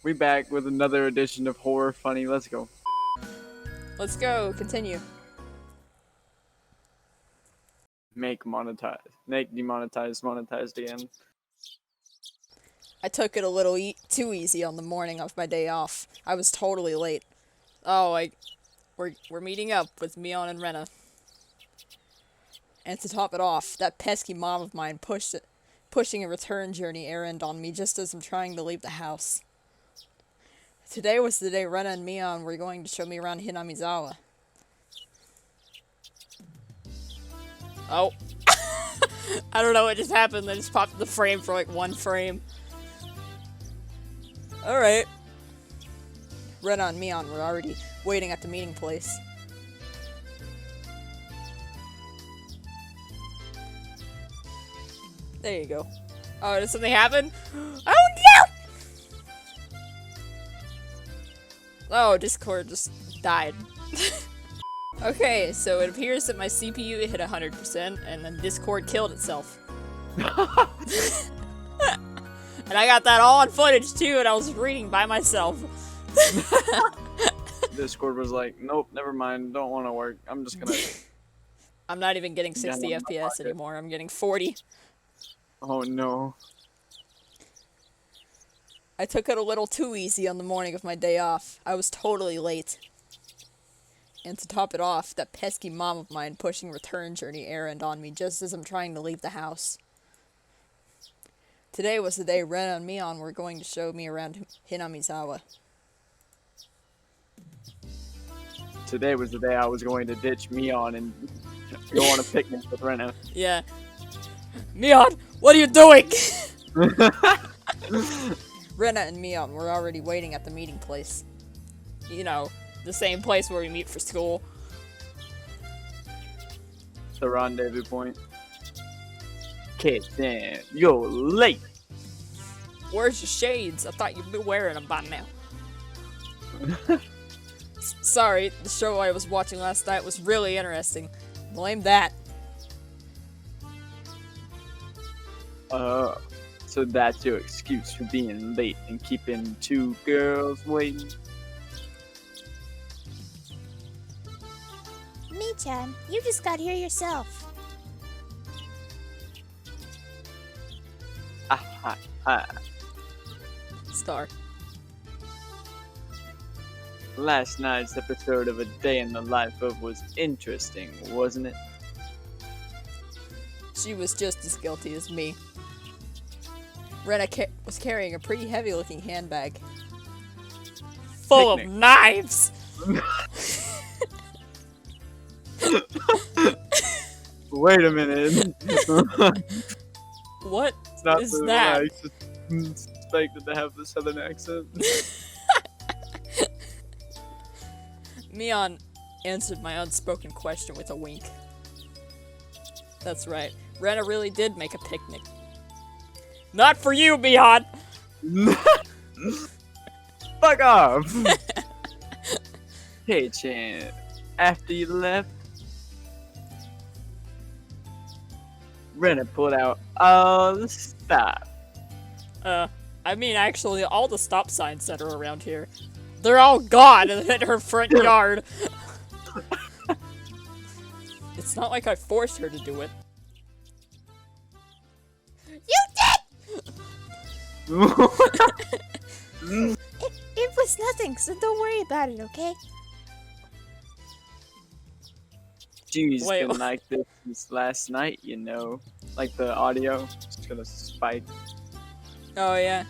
We back with another edition of Horror Funny. Let's go. Let's go. Continue. Make monetize. Make demonetized. Monetized again. I took it a little too easy on the morning of my day off. I was totally late. Oh, we're meeting up with Mion and Rena. And to top it off, that pesky mom of mine pushing a return journey errand on me just as I'm trying to leave the house. Today was the day Rena and Mion were going to show me around Hinamizawa. Oh. I don't know what just happened. They just popped the frame for like one frame. Alright. Rena and Mion were already waiting at the meeting place. There you go. Oh, did something happen? Oh no! Oh, Discord just died. Okay, so it appears that my CPU hit 100% and then Discord killed itself. And I got that all on footage too, and I was reading by myself. Discord was like, nope, never mind, don't want to work. I'm just gonna... I'm not even getting 60 FPS anymore, I'm getting 40. Oh no. I took it a little too easy on the morning of my day off. I was totally late. And to top it off, that pesky mom of mine pushing return journey errand on me just as I'm trying to leave the house. Today was the day Rena and Mion were going to show me around Hinamizawa. Today was the day I was going to ditch Mion and go on a picnic with Rena. Yeah. Mion, what are you doing? Rena and Mion were already waiting at the meeting place. You know, the same place where we meet for school. The rendezvous point. Okay, damn, you're late. Where's your shades? I thought you'd be wearing them by now. Sorry, the show I was watching last night was really interesting. Blame that. So that's your excuse for being late and keeping two girls waiting? Mi-chan, you just got here yourself. Star. Last night's episode of A Day in the Life of was interesting, wasn't it? She was just as guilty as me. Rena was carrying a pretty heavy-looking handbag. Full of knives! Wait a minute. What It's not is the that? I just expected to have the southern accent. Mion answered my unspoken question with a wink. That's right. Rena really did make a picnic. Not for you, Mion! Fuck off! Hey, Chan. After you left, Rena pulled out all the stop. I mean, actually, all the stop signs that are around here. They're all gone in her front yard. It's not like I forced her to do it. You did! It was nothing, so don't worry about it, okay? She's Wait, been like this since last night, you know. Like the audio, just gonna spike. Oh, yeah.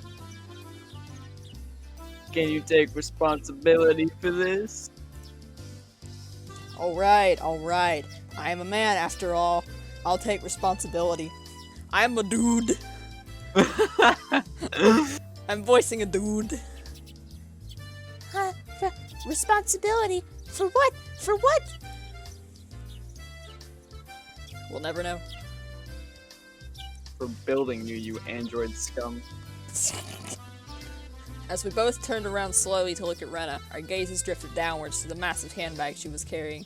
Can you take responsibility for this? Alright, alright. I am a man after all. I'll take responsibility. I'm a dude. I'm voicing a dude. Responsibility? For what? For what? We'll never know. For building you android scum. As we both turned around slowly to look at Rena, our gazes drifted downwards to the massive handbag she was carrying.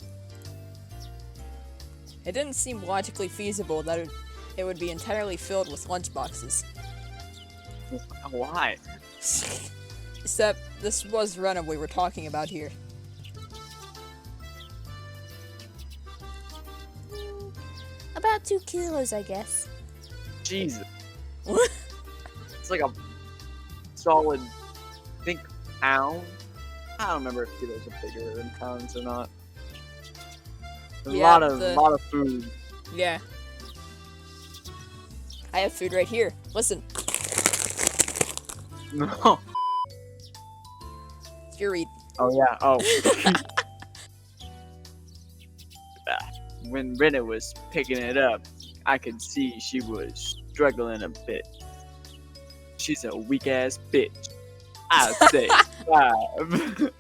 It didn't seem logically feasible that it would be entirely filled with lunchboxes. Why? Except this was Rena we were talking about here. About 2 kilos, I guess. Jesus. What? It's like a solid, I think, pound. I don't remember if kilos are bigger than pounds or not. There's Yeah, a lot of food. Yeah. I have food right here. Listen, No. it's your read. Oh yeah. Oh. When Rena was picking it up, I could see she was struggling a bit. She's a weak ass bitch. I'd say 5.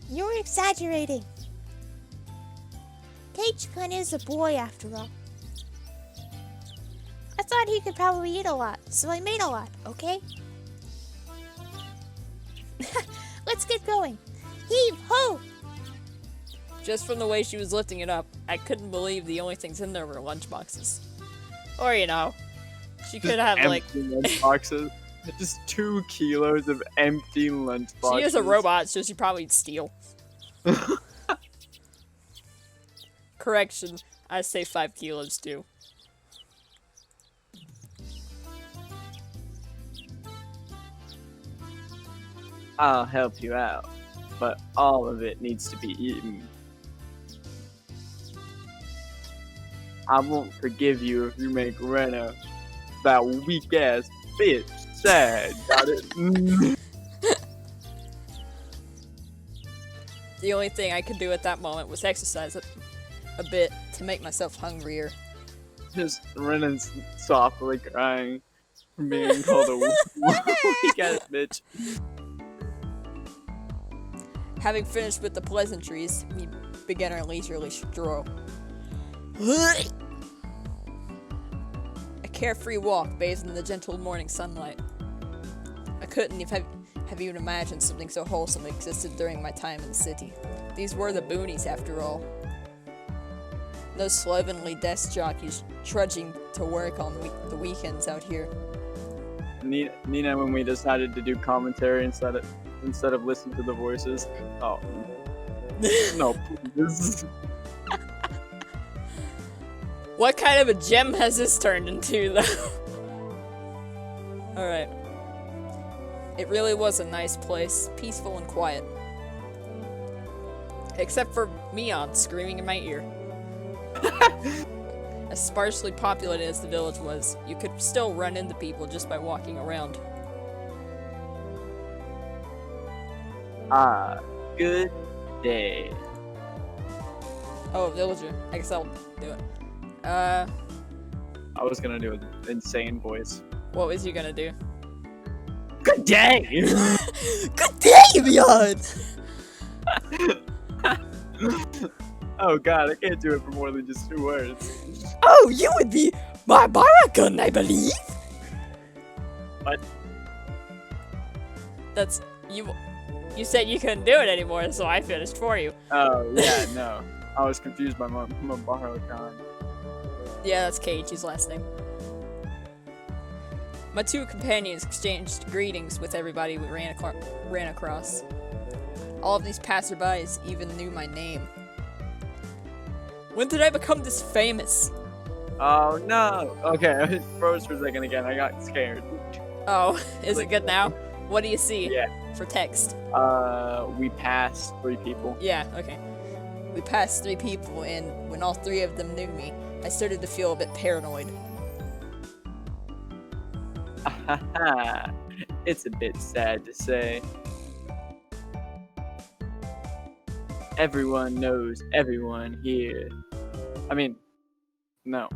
You're exaggerating. Kage-kun is a boy, after all. I thought he could probably eat a lot, so I made a lot, okay? Let's get going. Heave ho! Just from the way she was lifting it up, I couldn't believe the only things in there were lunchboxes. Or, you know, she could have, like... empty lunchboxes. Just 2 kilos of empty lunchboxes. She is a robot, so she probably steal. Correction, I say 5 kilos too. I'll help you out, but all of it needs to be eaten. I won't forgive you if you make Rena, that weak ass bitch, sad. Got it? The only thing I could do at that moment was exercise a bit to make myself hungrier. Just Rena's softly crying from being called a weak ass bitch. Having finished with the pleasantries, we began our leisurely stroll. A carefree walk bathed in the gentle morning sunlight. I couldn't have even imagined something so wholesome existed during my time in the city. These were the boonies, after all. No slovenly desk jockeys trudging to work on the weekends out here. Nina, when we decided to do commentary instead of listening to the voices. Oh. No, please. What kind of a gem has this turned into, though? Alright. It really was a nice place, peaceful and quiet. Except for Mion screaming in my ear. As sparsely populated as the village was, you could still run into people just by walking around. Ah, good day. Oh, villager. I guess I'll do it. I was gonna do an insane voice. What was you gonna do? Good day! Good day, Mion! Oh god, I can't do it for more than just 2 words. Oh, you would be my Barakan, I believe? What? That's... You said you couldn't do it anymore, so I finished for you. Oh, yeah, no. I was confused by my Barakan. Yeah, that's Keiichi's last name. My 2 companions exchanged greetings with everybody we ran across. All of these passerbys even knew my name. When did I become this famous? Oh no! Okay, I froze for a second again. I got scared. Oh, is it good now? What do you see? Yeah. For text. We passed 3 people. Yeah, okay. We passed 3 people, and when all 3 of them knew me, I started to feel a bit paranoid. It's a bit sad to say. Everyone knows everyone here. I mean, no.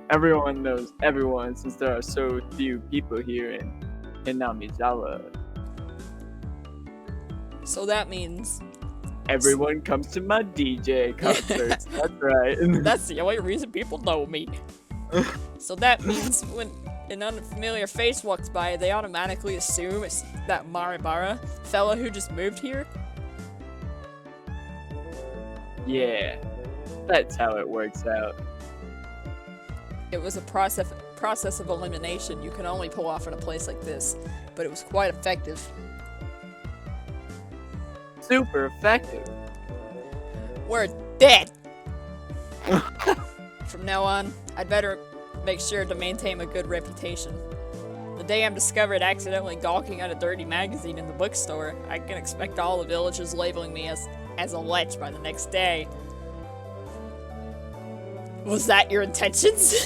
Everyone knows everyone since there are so few people here in Namizawa. So that means... Everyone comes to my DJ concerts. That's right. That's the only reason people know me. So that means when an unfamiliar face walks by, they automatically assume it's that Maribara fella who just moved here? Yeah, that's how it works out. It was a process of elimination you can only pull off in a place like this, but it was quite effective. Super effective. We're dead! From now on, I'd better make sure to maintain a good reputation. The day I'm discovered accidentally gawking at a dirty magazine in the bookstore, I can expect all the villagers labeling me as a lech by the next day. Was that your intentions?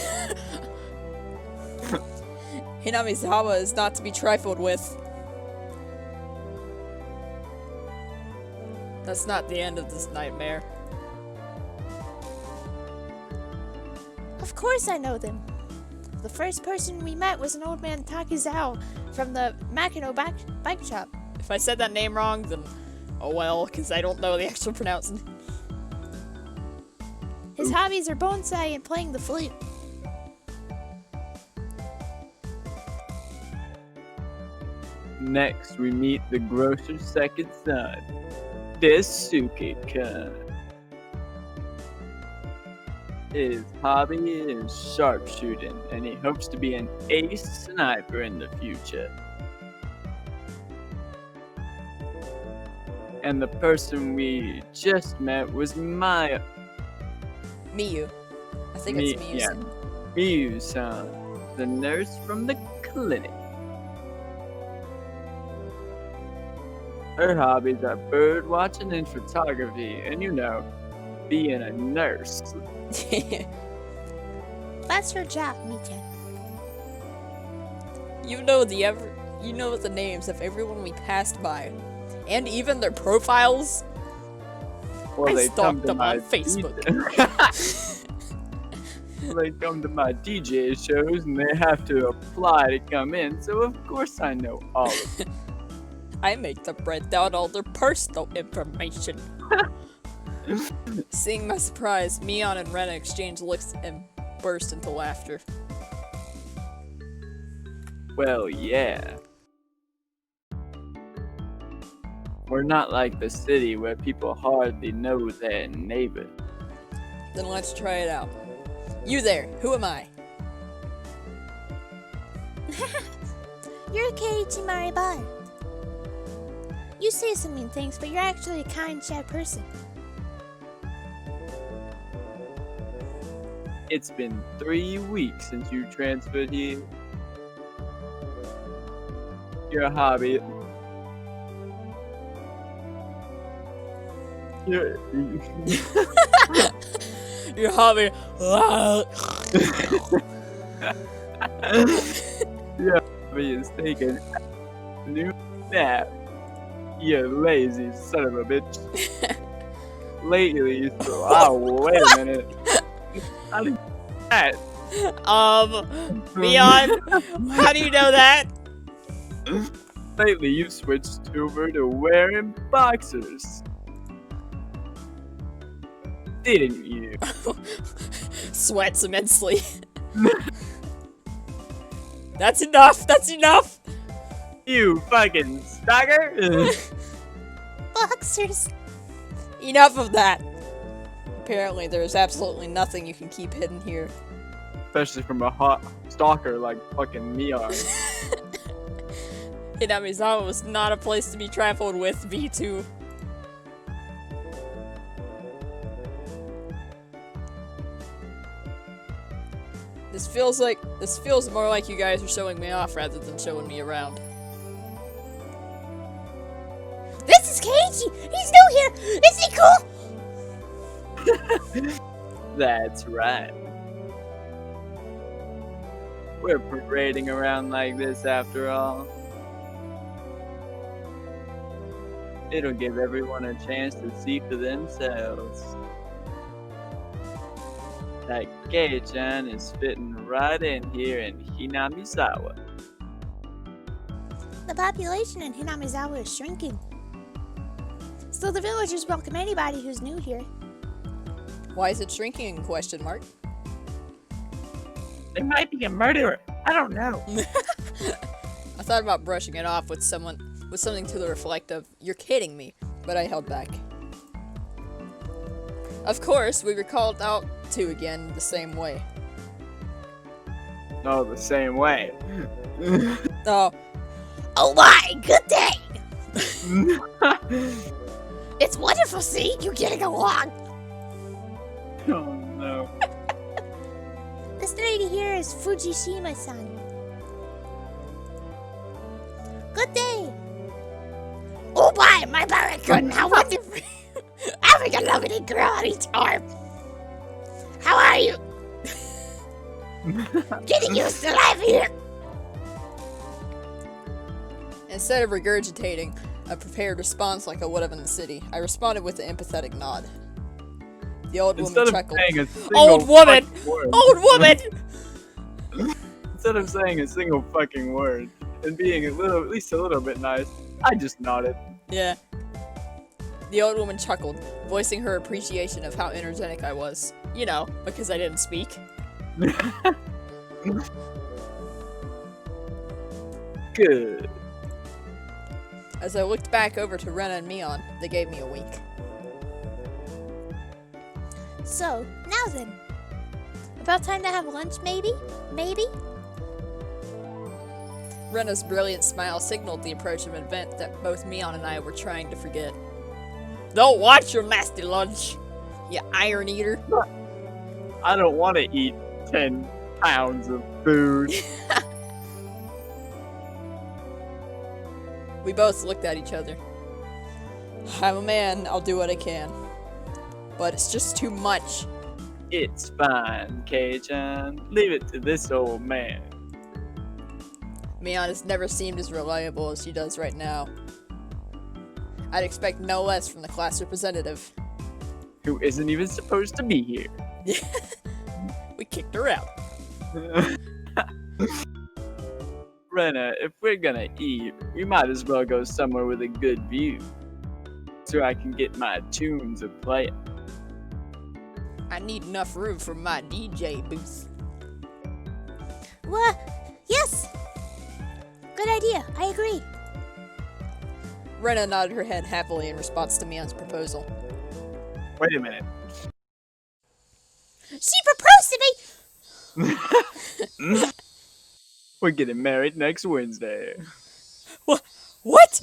Hinamizawa is not to be trifled with. That's not the end of this nightmare. Of course I know them. The first person we met was an old man Takizao from the Makino bike shop. If I said that name wrong, then oh well, because I don't know the actual pronouncing. His hobbies are bonsai and playing the flute. Next, we meet the grocer's second son, Desuke-kun. His hobby is sharpshooting, and he hopes to be an ace sniper in the future. And the person we just met was Maya. Miyu. I think it's Miyu. Yeah. Miyu-san, the nurse from the clinic. Her hobbies are bird watching and photography, and being a nurse. That's her job, Michan. You know the names of everyone we passed by, and even their profiles. Well, I they come stalked to them my on Facebook. They come to my DJ shows and they have to apply to come in, so of course I know all of them. I make them write down all their personal information. Seeing my surprise, Mion and Rena exchange looks and burst into laughter. Well, yeah. We're not like the city where people hardly know their neighbor. Then let's try it out. You there, who am I? You're Keiichi Mariban. You say some mean things, but you're actually a kind, shy person. It's been 3 weeks since you transferred here. Your hobby. Your hobby. Your hobby is taking a new nap. You lazy son of a bitch. Lately, wait a minute. How did you do that? Mion, how do you know that? Lately, you switched over to wearing boxers. Didn't you? Sweats immensely. That's enough! That's enough! You fucking stalker! Boxers. Enough of that! Apparently, there's absolutely nothing you can keep hidden here. Especially from a hot stalker like fucking Mion. Hinamizawa was not a place to be trifled with, V2. This feels more like you guys are showing me off rather than showing me around. This is Keiichi! He's new here! Is he cool? That's right. We're parading around like this after all. It'll give everyone a chance to see for themselves. That Kei-chan is fitting right in here in Hinamizawa. The population in Hinamizawa is shrinking. Still, the villagers welcome anybody who's new here. Why is it shrinking? Question mark. There might be a murderer. I don't know. I thought about brushing it off with something to the reflect of, "You're kidding me," but I held back. Of course, we were called out to again the same way. Oh, the same way. Oh, Oh my, good day! It's wonderful seeing you getting along. Oh no. This lady here is Fujishima-san. Good day. Oh my Barracuda, how wonderful. Having a lovely girl on each arm. How are you? Getting used to life here. instead of regurgitating a prepared response like I would have in the city, I responded with an empathetic nod. The old woman Instead of chuckled. saying a single Old woman! fucking word. Old woman! Instead of saying a single fucking word and being at least a little bit nice, I just nodded. Yeah. The old woman chuckled, voicing her appreciation of how energetic I was. You know, because I didn't speak. Good. As I looked back over to Rena and Mion, they gave me a wink. So, now then. About time to have lunch, maybe? Maybe? Rena's brilliant smile signaled the approach of an event that both Mion and I were trying to forget. Don't watch your nasty lunch, you iron eater. I don't want to eat 10 pounds of food. We both looked at each other. I'm a man, I'll do what I can. But it's just too much. It's fine, Kei-chan. Leave it to this old man. Mion has never seemed as reliable as she does right now. I'd expect no less from the class representative. Who isn't even supposed to be here. We kicked her out. Rena, if we're gonna eat, we might as well go somewhere with a good view. So I can get my tunes a playing. I need enough room for my DJ booth. What? Yes! Good idea, I agree. Rena nodded her head happily in response to Mion's proposal. Wait a minute. She proposed to me! We're getting married next Wednesday. What?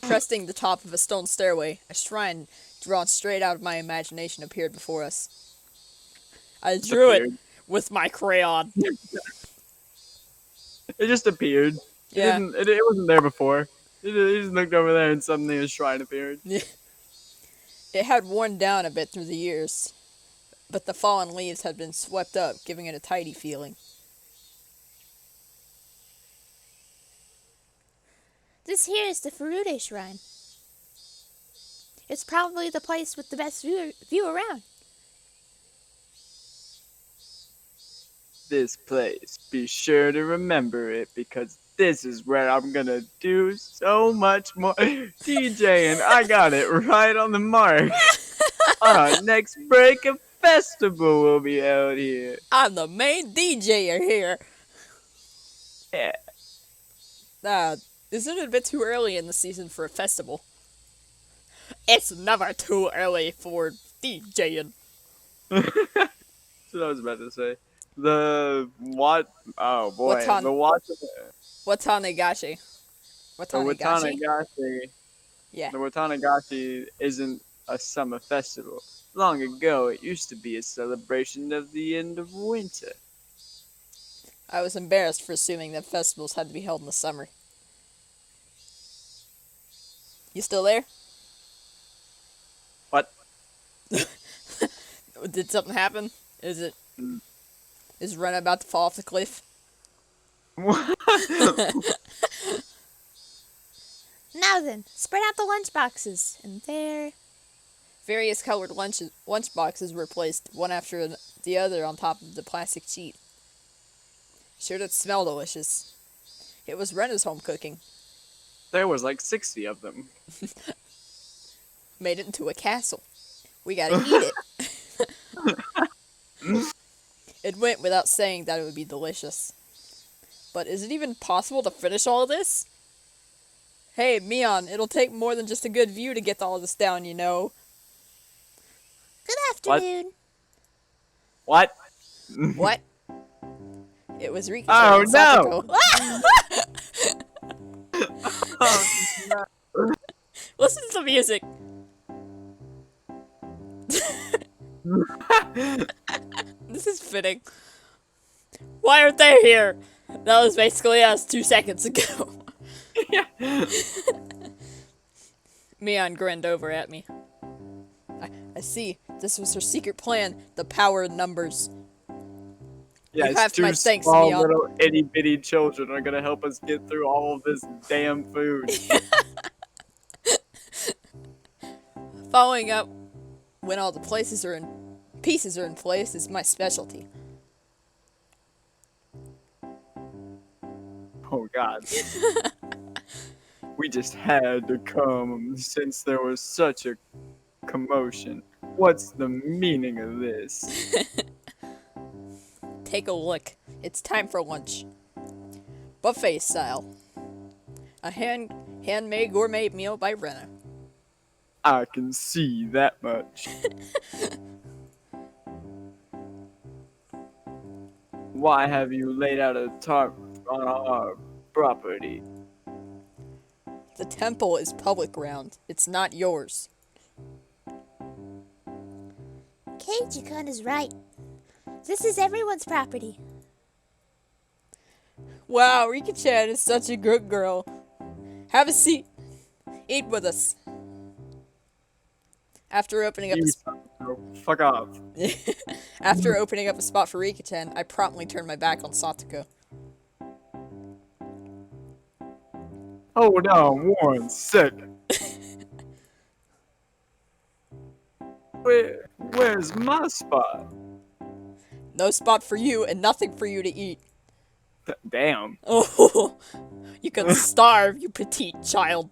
Cresting the top of a stone stairway, a shrine drawn straight out of my imagination appeared before us. I drew it with my crayon. It just appeared. Yeah. It wasn't there before. It just looked over there and suddenly a shrine appeared. It had worn down a bit through the years, but the fallen leaves had been swept up, giving it a tidy feeling. This here is the Furude Shrine. It's probably the place with the best view around. This place. Be sure to remember it because this is where I'm gonna do so much more DJing. I got it right on the mark. On our next break, a festival will be out here. I'm the main DJ here. Yeah. Isn't it a bit too early in the season for a festival? It's never too early for DJing. That's what I was about to say. The what? Oh boy. The Watanagashi. The Watanagashi. Yeah. The Watanagashi isn't a summer festival. Long ago, it used to be a celebration of the end of winter. I was embarrassed for assuming that festivals had to be held in the summer. You still there? What? Did something happen? Is Rena about to fall off the cliff? Now then, spread out the lunch boxes. And there... Various colored lunch boxes were placed one after the other on top of the plastic sheet. Sure did smell delicious. It was Rena's home cooking. There was like 60 of them. Made it into a castle. We gotta eat it. It went without saying that it would be delicious. But is it even possible to finish all of this? Hey, Mion, it'll take more than just a good view to get all this down, you know. Good afternoon. What? What? It was Rika Oh, and no! Satoko. Oh, no. Listen to the music. This is fitting. Why aren't they here? That was basically us 2 seconds ago. Yeah. Mion grinned over at me. I see. This was her secret plan. The power in numbers. Yeah, You have two my thanks, small Mion. little itty bitty children are gonna help us get through all of this damn food. Following up when all the pieces are in place is my specialty. Oh god. We just had to come since there was such a commotion. What's the meaning of this? Take a look. It's time for lunch. Buffet style. A handmade gourmet meal by Rena. I can see that much. Why have you laid out a tarp on our property? The temple is public ground. It's not yours. Keiji-kun is right. This is everyone's property. Wow, Rika-chan is such a good girl. Have a seat. Eat with us. After opening up Fuck off. After opening up a spot for Rika-chan, I promptly turned my back on Satoko. Hold on 1 second. Where's my spot? No spot for you and nothing for you to eat. Damn. Oh, you can starve, you petite child.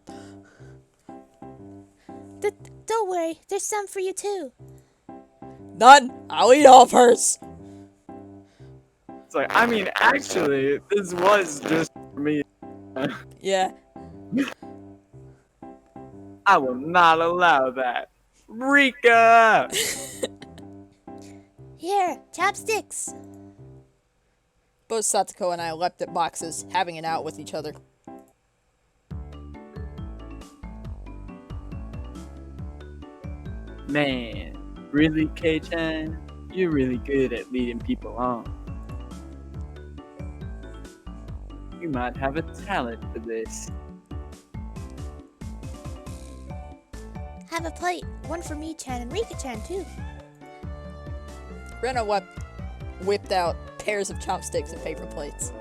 Don't worry, there's some for you too. None. I'll eat all of hers. It's like, I mean, actually, this was just for me. Yeah. I will not allow that. Rika! Here, chopsticks. Both Satoko and I leapt at boxes, having it out with each other. Man, really, K-chan? You're really good at leading people on. You might have a talent for this. Have a plate. One for me-chan and Rika-chan too. Rena whipped out pairs of chopsticks and paper plates.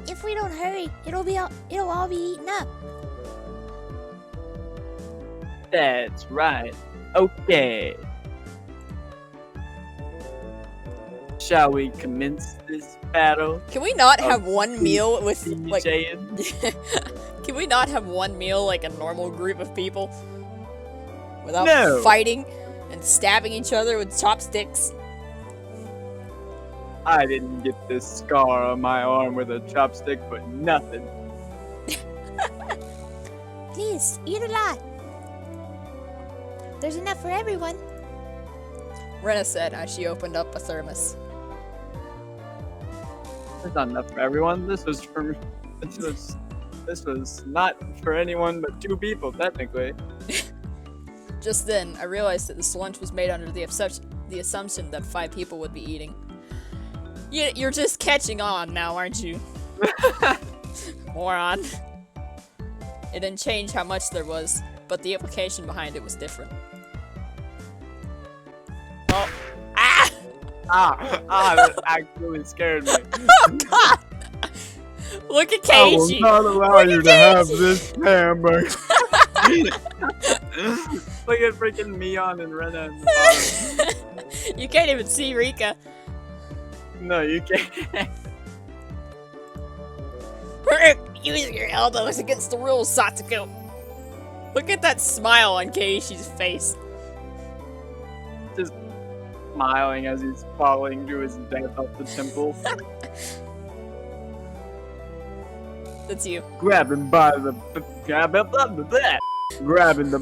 If we don't hurry, it'll all be eaten up. That's right. Okay. Shall we commence this battle? Can we not have one meal with like? DJing? Can we not have one meal like a normal group of people? Without No. fighting and stabbing each other with chopsticks? I didn't get this scar on my arm with a chopstick for nothing. Please, eat a lot. There's enough for everyone. Rena said as she opened up a thermos. There's not enough for everyone. This was not for anyone but 2 people, technically. Just then, I realized that this lunch was made under the assumption that 5 people would be eating. You're just catching on now, aren't you? Moron. It didn't change how much there was, but the implication behind it was different. Oh. Ah! That actually scared me. Oh god! Look at I will Keiji! not allow you to have this hamburger. Look at freaking Mion and Rena. In the bottom. You can't even see Rika. No, you can't. Use your elbows against the rules, Satoko. Look at that smile on Keishi's face. Just smiling as he's falling to his death up the temple. That's you. Grabbing the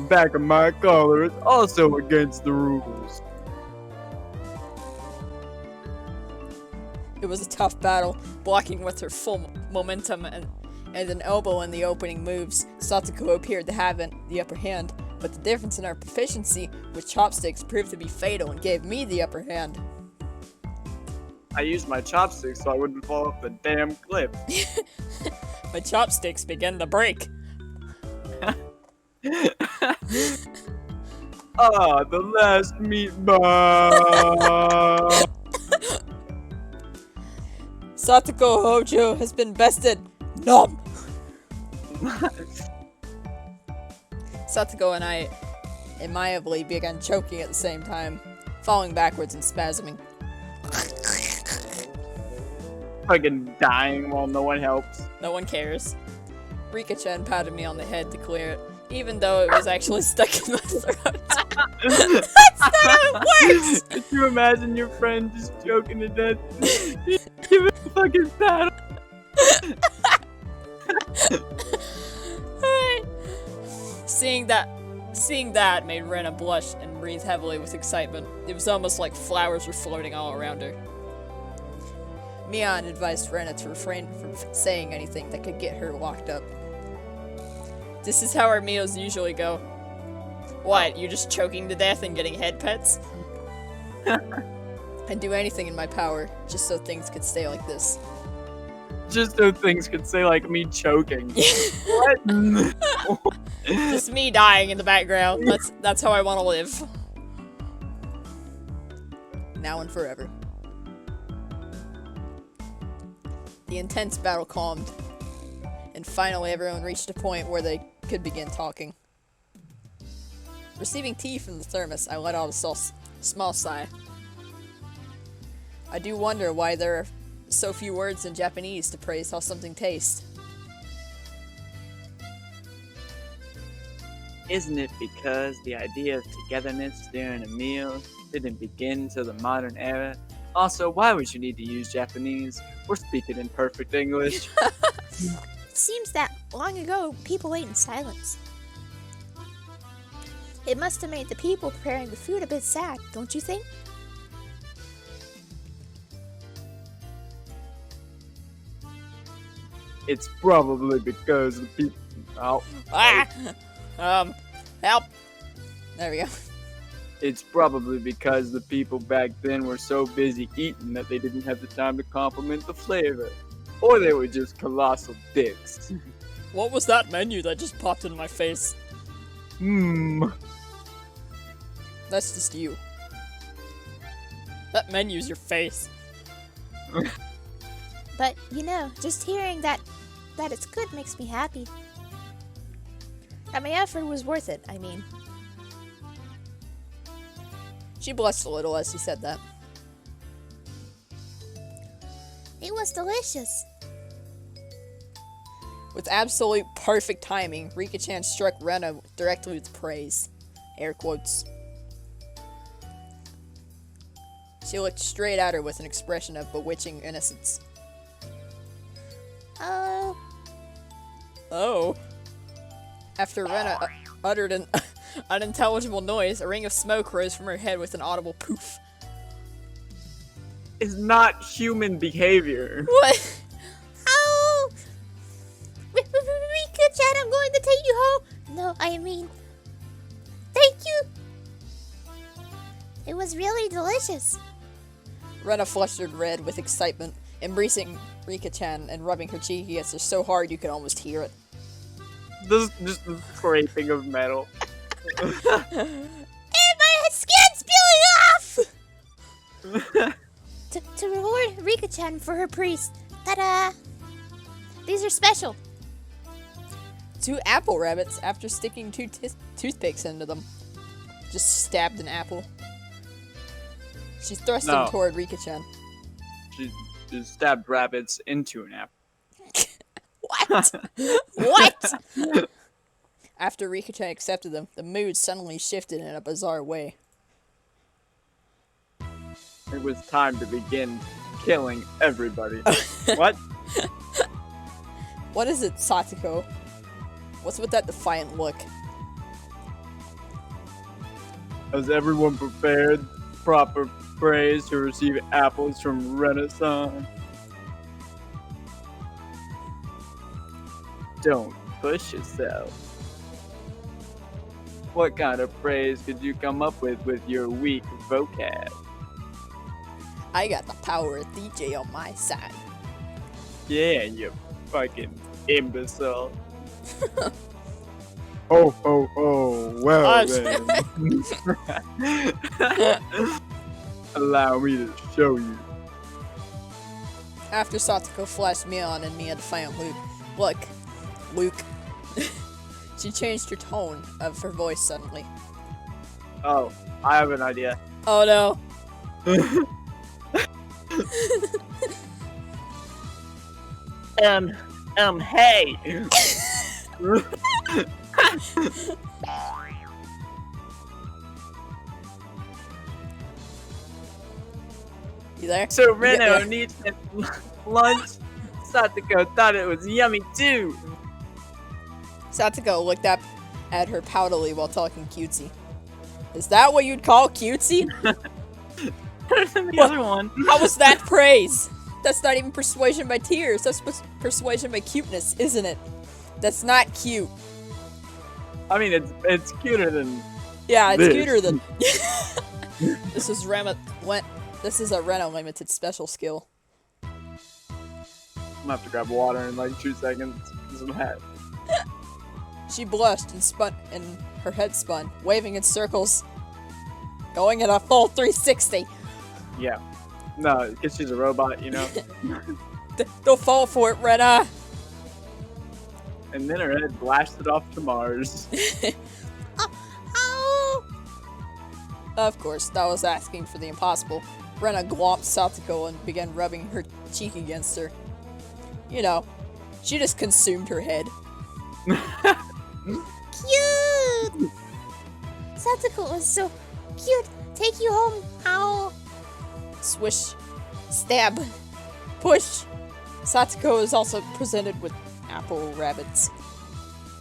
back of my collar is also against the rules. It was a tough battle, blocking with her full momentum and an elbow in the opening moves. Satoko appeared to have the upper hand, but the difference in our proficiency with chopsticks proved to be fatal and gave me the upper hand. I used my chopsticks so I wouldn't fall off the damn cliff. My chopsticks began to break. Ah, the last meatball! Satoko Hojo has been bested. Nom! Satoko and I amiably began choking at the same time, falling backwards and spasming. Fucking dying while no one helps. No one cares. Rika-chan patted me on the head to clear it, even though it was actually stuck in my throat. That's not how it works! Could you imagine your friend just choking to death? Give it a fucking paddle. Seeing that made Rena blush and breathe heavily with excitement. It was almost like flowers were floating all around her. Mion advised Rena to refrain from saying anything that could get her locked up. This is how our meals usually go. What, you just choking to death and getting head pets? I'd do anything in my power, just so things could stay like this. Just so things could say like me choking. What? Just me dying in the background. That's how I want to live. Now and forever. The intense battle calmed, and finally everyone reached a point where they could begin talking. Receiving tea from the thermos, I let out a small sigh. I do wonder why there are so few words in Japanese to praise how something tastes. Isn't it because the idea of togetherness during a meal didn't begin till the modern era? Also, why would you need to use Japanese? We're speaking in perfect English. It seems that long ago, people ate in silence. It must have made the people preparing the food a bit sad, don't you think? It's probably because the people... Oh, Help! There we go. it's probably because the people back then were so busy eating that they didn't have the time to compliment the flavor. Or they were just colossal dicks. What was that menu that just popped in my face? That's just you. That menu's your face. But, you know, just hearing that it's good makes me happy. That my effort was worth it, I mean. She blushed a little as she said that. It was delicious. With absolute perfect timing, Rika-chan struck Rena directly with praise. Air quotes. She looked straight at her with an expression of bewitching innocence. Oh. After Rena uttered an unintelligible noise, a ring of smoke rose from her head with an audible poof. It's not human behavior. What? Oh! Rika-chan, I'm going to take you home. No, I mean... Thank you! It was really delicious. Rena flustered red with excitement, embracing Rika-chan and rubbing her cheek against her so hard you could almost hear it. This just the scraping of metal. And my skin's peeling off! To reward Rika-chan for her praise. Ta-da! These are special. 2 apple rabbits after sticking 2 toothpicks into them. Just stabbed an apple. She thrust them toward Rika-chan. She just stabbed rabbits into an apple. What? What? After Rika-chan accepted them, the mood suddenly shifted in a bizarre way. It was time to begin killing everybody. What? What is it, Satoko? What's with that defiant look? Has everyone prepared proper praise to receive apples from Renaissance. Don't push yourself. What kind of praise could you come up with your weak vocab? I got the power of DJ on my side. Yeah, you fucking imbecile. Ho ho ho, well then. Allow me to show you. After Satoko flashed Mion and me a defiant look, Luke. She changed her tone of her voice suddenly. Oh, I have an idea. Oh no. Hey! You there? So Reno Yeah. needs lunch. Satoko thought it was yummy too. Satoko looked up at her poutily while talking cutesy. Is that what you'd call cutesy? The other one. How was that praise? That's not even persuasion by tears. That's persuasion by cuteness, isn't it? That's not cute. I mean, it's cuter than. Yeah, it's This. cuter than. This is This is a Rena limited special skill. I'm gonna have to grab water in like 2 seconds. This is hat. She blushed and spun, and her head spun, waving in circles, going at a full 360. Yeah. No, because she's a robot, you know. Don't fall for it, Rena. And then her head blasted off to Mars. Oh! Of course, that was asking for the impossible. Rena glomped Satoko and began rubbing her cheek against her. You know, she just consumed her head. Cute! Satoko was so cute. Take you home. Ow! Swish, stab, push. Satoko is also presented with apple rabbits.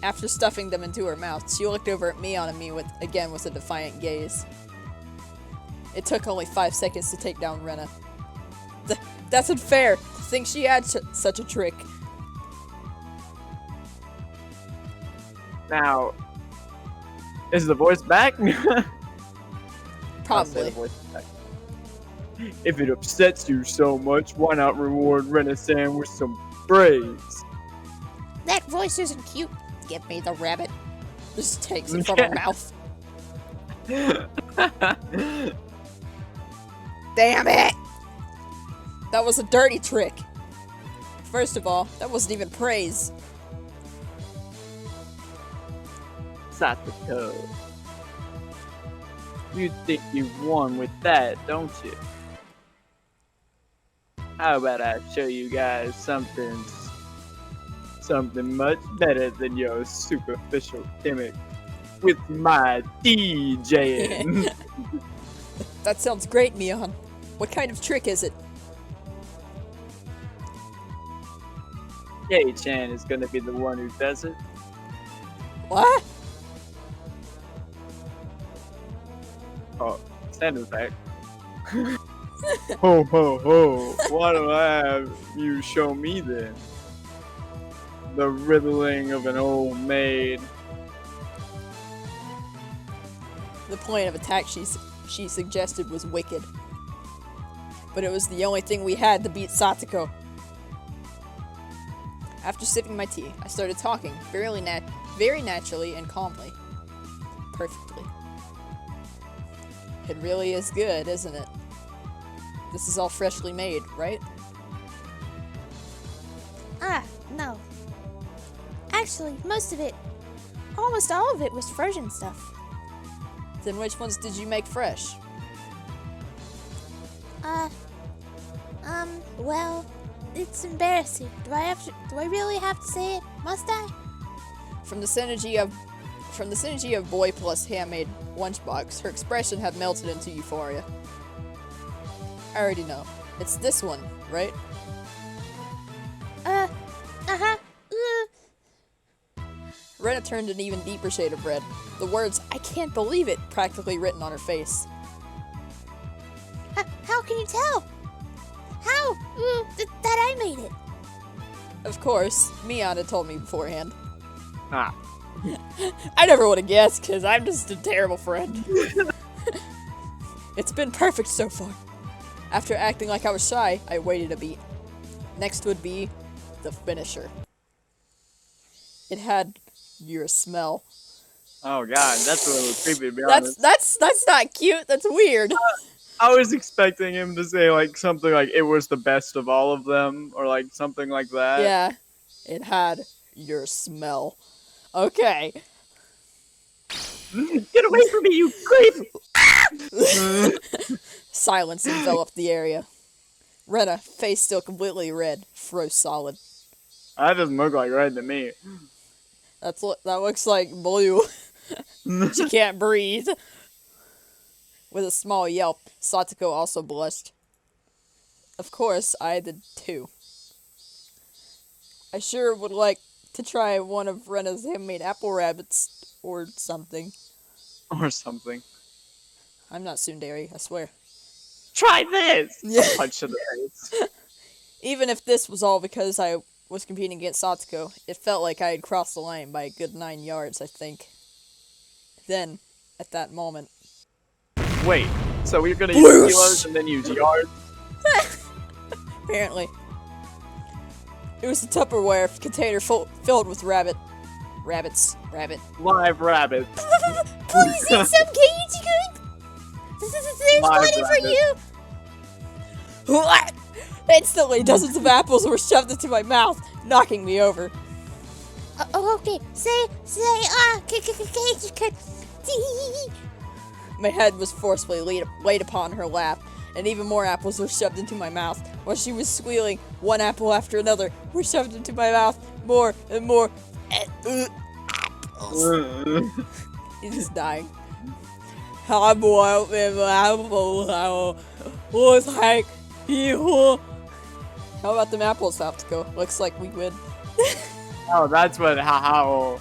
After stuffing them into her mouth, she looked over at Mion and me with a defiant gaze. It took only 5 seconds to take down Rena. That's unfair. To think she had such a trick. Now, is the voice back? I'll say Probably. the voice is back. If it upsets you so much, why not reward Rena-san with some praise? That voice isn't cute. Give me the rabbit. Just takes it from her mouth. Damn it! That was a dirty trick. First of all, that wasn't even praise. Satoko. You think you won with that, don't you? How about I show you guys something much better than your superficial gimmick with my DJing. That sounds great, Mion. What kind of trick is it? K-chan is gonna be the one who does it. What? Oh, stand back. Ho ho ho! Why do I have you show me then? The riddling of an old maid. The plan of attack she suggested was wicked. But it was the only thing we had to beat Satoko. After sipping my tea, I started talking, very naturally and calmly. Perfectly. It really is good, isn't it? This is all freshly made, right? Ah, no. Actually, most of it, almost all of it was frozen stuff. Then which ones did you make fresh? Well, it's embarrassing. Do I really have to say it? Must I? From the synergy of boy plus handmade lunchbox, her expression had melted into euphoria. I already know. It's this one, right? Uh-huh. Rena turned an even deeper shade of red. The words, "I can't believe it," practically written on her face. can you tell? How? That I made it. Of course, Mian had told me beforehand. Ah. I never would have guessed, because I'm just a terrible friend. It's been perfect so far. After acting like I was shy, I waited a beat. Next would be the finisher. It had your smell. Oh god, that's a little creepy to be honest. That's not cute. That's weird. I was expecting him to say like something like it was the best of all of them or like something like that. Yeah, it had your smell. Okay. Get away from me, you creep! Silence enveloped the area. Rena, face still completely red, froze solid. That doesn't look like red to me. That looks like blue. She can't breathe. With a small yelp, Satoko also blushed. Of course, I did too. I sure would like to try one of Rena's handmade apple rabbits or something. Or something. I'm not tsundere, I swear. Try this! Yeah. A punch to the face. Even if this was all because I was competing against Satoko, it felt like I had crossed the line by a good 9 yards, I think. Then, at that moment... Wait, so we're gonna use kilos and then use yards? Apparently. It was a Tupperware container filled with rabbit. Live rabbit. Please eat some cage good. There's Live plenty for rabbit. You! Instantly, dozens of apples were shoved into my mouth, knocking me over. Okay. Say, cage good. My head was forcefully laid upon her lap, and even more apples were shoved into my mouth. While she was squealing, one apple after another were shoved into my mouth, more and more. Apples. He's just dying. How about them apples, Satoko? Looks like we win. Oh, that's what how.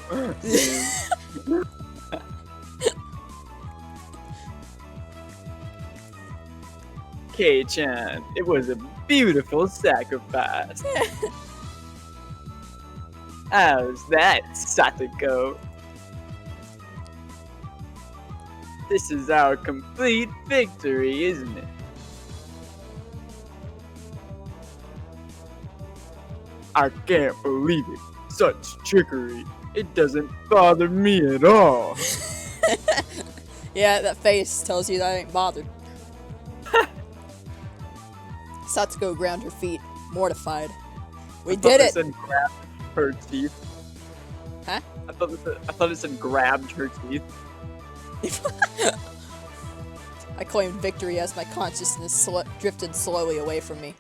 K-chan, it was a beautiful sacrifice. How's that, Satoko? This is our complete victory, isn't it? I can't believe it. Such trickery. It doesn't bother me at all. Yeah, that face tells you that I ain't bothered. Satoko ground her feet, mortified. We did it! Said grabbed her teeth. Huh? I thought it said grabbed her teeth. I claimed victory as my consciousness drifted slowly away from me.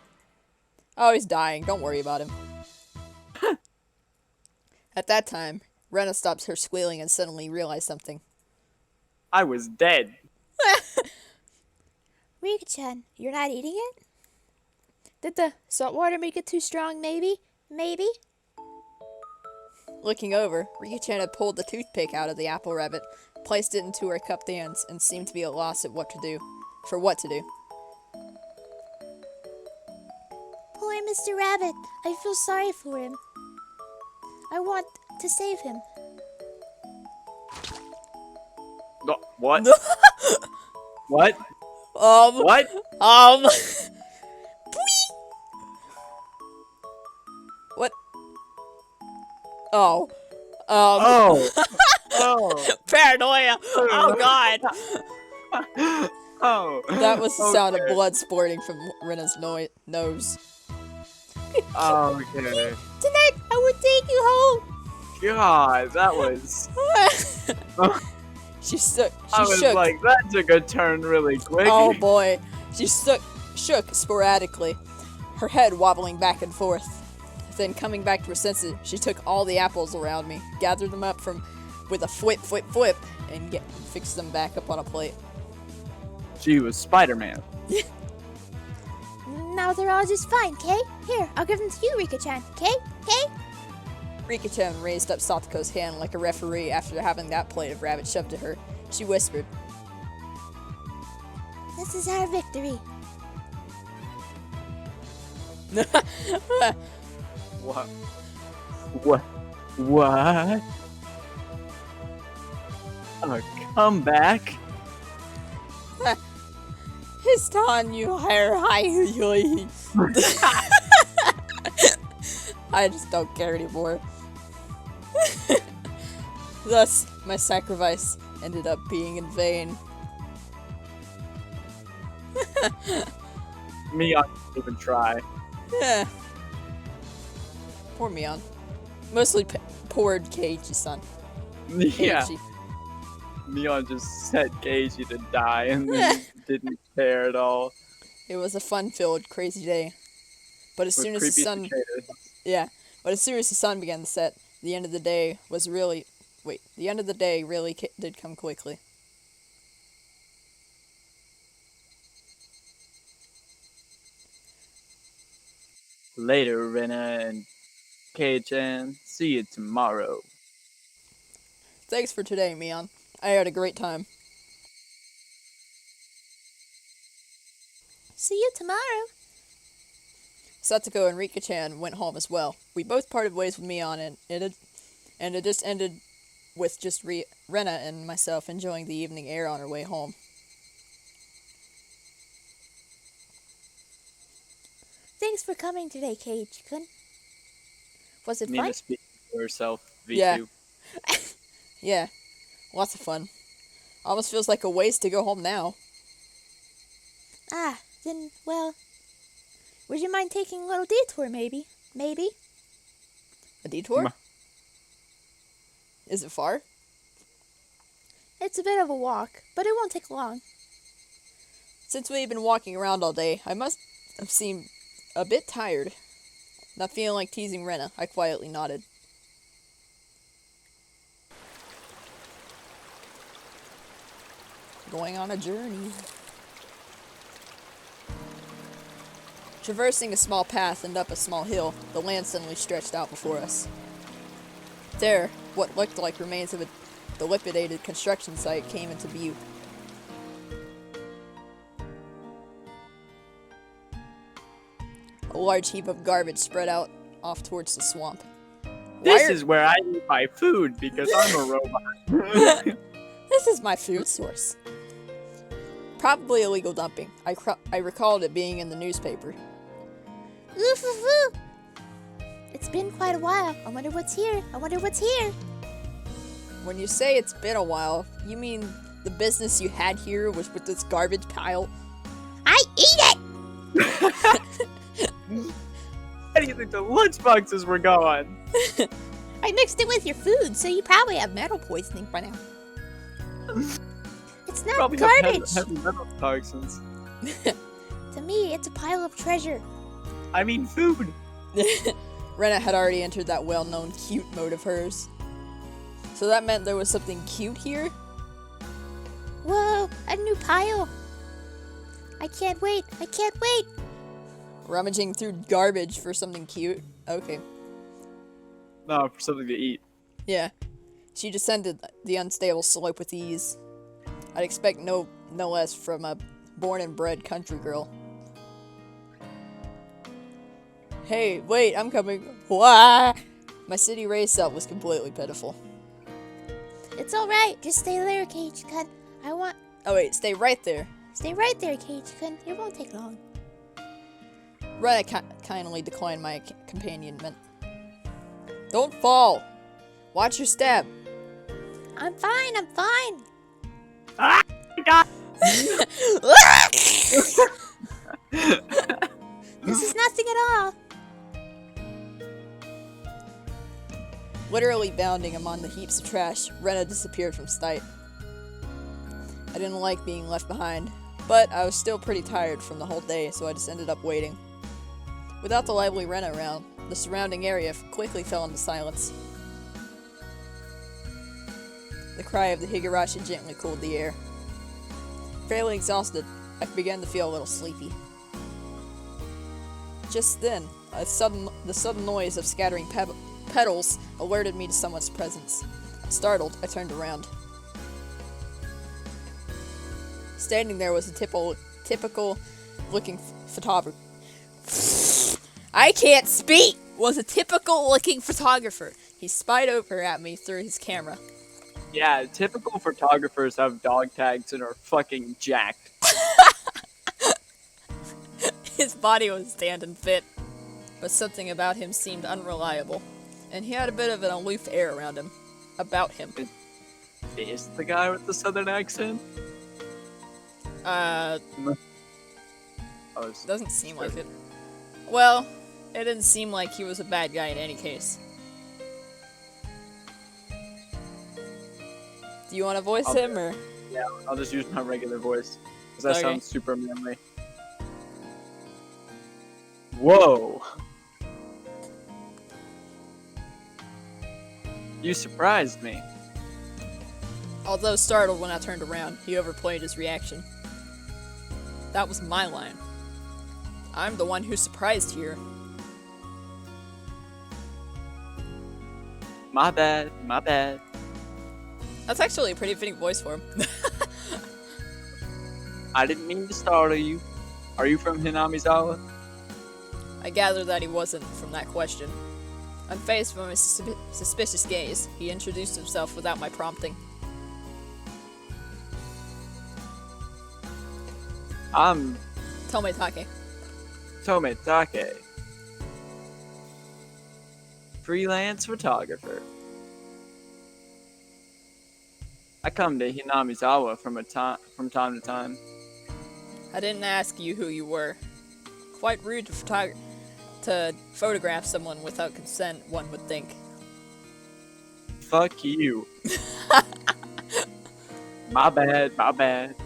Oh, he's dying. Don't worry about him. At that time, Rena stops her squealing and suddenly realized something. I was dead. Rika-chan, you're not eating it? Did the salt water make it too strong, maybe? Maybe? Looking over, Rika-chan had pulled the toothpick out of the apple rabbit, placed it into her cupped hands, and seemed to be at a loss at what to do. Poor Mr. Rabbit. I feel sorry for him. I want to save him. No, what? What? What? What? Oh. Oh. Oh. Paranoia! Oh god! Oh. That was the sound of Okay. blood spurting from Rena's nose. Okay. Tonight, I will take you home. God, that was. She I was shook. like, that took a turn really quick. Oh boy. She shook sporadically, her head wobbling back and forth. Then coming back to her senses, she took all the apples around me, gathered them up with a flip, and fixed them back up on a plate. She was Spider-Man. Now they're all just fine, Kay? Here, I'll give them to you, Rika-chan. Kay? Rika-chan raised up Satoko's hand like a referee after having that plate of rabbit shoved to her. She whispered, This is our victory. What? What? What? A comeback? His ton you hire high. I just don't care anymore. Thus, my sacrifice ended up being in vain. Me, I didn't even try. Yeah. Poor Mion. Mostly poor Keiichi-san. Yeah. Keiichi. Mion just set Keiji to die and then didn't care at all. It was a fun-filled, crazy day. But as With soon as the creepy sun... cicadas. Yeah. But as soon as the sun began to set, the end of the day was really... Wait. The end of the day really did come quickly. Later, Rena and Kei-chan. See you tomorrow. Thanks for today, Mion. I had a great time. See you tomorrow. Satoko and Rika-chan went home as well. We both parted ways with Mion, and it just ended with just Rena and myself enjoying the evening air on our way home. Thanks for coming today, Keiichi-kun. Was it fun? Nina speaking for herself, V2. Yeah. Yeah, lots of fun. Almost feels like a waste to go home now. Ah, then, well, would you mind taking a little detour, maybe? Maybe? A detour? Ma- Is it far? It's a bit of a walk, but it won't take long. Since we've been walking around all day, I must have seemed a bit tired. Not feeling like teasing Rena, I quietly nodded. Going on a journey. Traversing a small path and up a small hill, the land suddenly stretched out before us. There, what looked like remains of a dilapidated construction site came into view. A large heap of garbage spread out off towards the swamp. This is where I eat my food because I'm a robot. This is my food source. Probably illegal dumping. I recalled it being in the newspaper. Oof, oof, oof. It's been quite a while. I wonder what's here. I wonder what's here. When you say it's been a while, you mean the business you had here was with this garbage pile? I eat it! How do you think the lunchboxes were going? I mixed it with your food, so you probably have metal poisoning by now. It's not Probably have garbage. heavy metal toxins. To me, it's a pile of treasure. I mean food. Rena had already entered that well-known cute mode of hers. So that meant there was something cute here? Whoa, a new pile. I can't wait. I can't wait. Rummaging through garbage for something cute? Okay. No, for something to eat. Yeah. She descended the unstable slope with ease. I'd expect no less from a born and bred country girl. Hey, wait, I'm coming. Why? My city race up was completely pitiful. It's alright. Just stay there, Keiichi-kun. Oh wait, stay right there. Stay right there, Keiichi-kun. It won't take long. Rena kindly declined my companionment. Don't fall. Watch your step. I'm fine. I'm fine. Ah, God. This is nothing at all. Literally bounding among the heaps of trash, Rena disappeared from sight. I didn't like being left behind, but I was still pretty tired from the whole day, so I just ended up waiting. Without the lively Rena around, the surrounding area quickly fell into silence. The cry of the Higurashi gently cooled the air. Fairly exhausted, I began to feel a little sleepy. Just then, the sudden noise of scattering petals alerted me to someone's presence. Startled, I turned around. Standing there was a typical-looking photographer. I can't speak! Was a typical looking photographer. He spied over at me through his camera. Yeah, typical photographers have dog tags and are fucking jacked. His body was stand and fit, but something about him seemed unreliable, and he had a bit of an aloof air around him. About him. Is the guy with the southern accent? Doesn't seem like it. Well, it didn't seem like he was a bad guy in any case. Do you want to voice him, or? Yeah, I'll just use my regular voice, because that sounds super manly. Whoa! You surprised me. Although startled when I turned around, he overplayed his reaction. That was my line. I'm the one who's surprised here. My bad, my bad. That's actually a pretty fitting voice for him. I didn't mean to startle you. Are you from Hinamizawa? I gathered that he wasn't from that question. Unfazed by my suspicious gaze, he introduced himself without my prompting. I'm Tometake. Tometake. Freelance photographer. I come to Hinamizawa from time to time. I didn't ask you who you were. Quite rude to photograph someone without consent, one would think. Fuck you. My bad, my bad.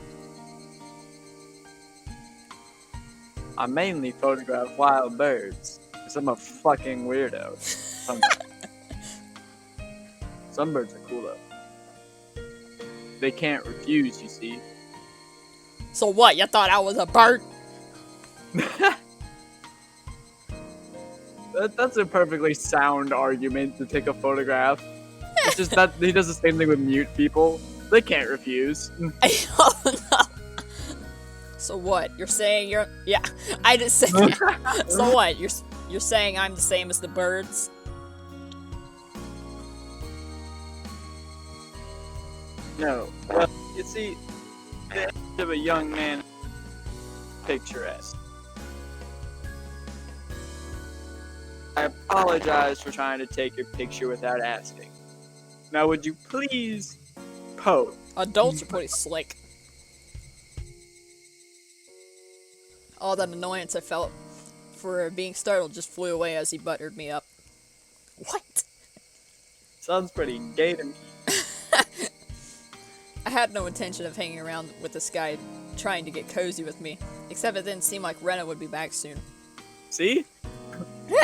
I mainly photograph wild birds, because I'm a fucking weirdo. Some birds are cool though. They can't refuse, you see. So what, you thought I was a bird? That's a perfectly sound argument to take a photograph. It's just that he does the same thing with mute people. They can't refuse. Oh no. So what? You're saying you're... Yeah, I just said... So what? You're saying I'm the same as the birds? No. Well, you see, the age of a young man picturesque. I apologize for trying to take your picture without asking. Now would you please pose? Adults are pretty slick. All that annoyance I felt for being startled just flew away as he buttered me up. What? Sounds pretty gay to me. I had no intention of hanging around with this guy trying to get cozy with me, except it didn't seem like Rena would be back soon. See?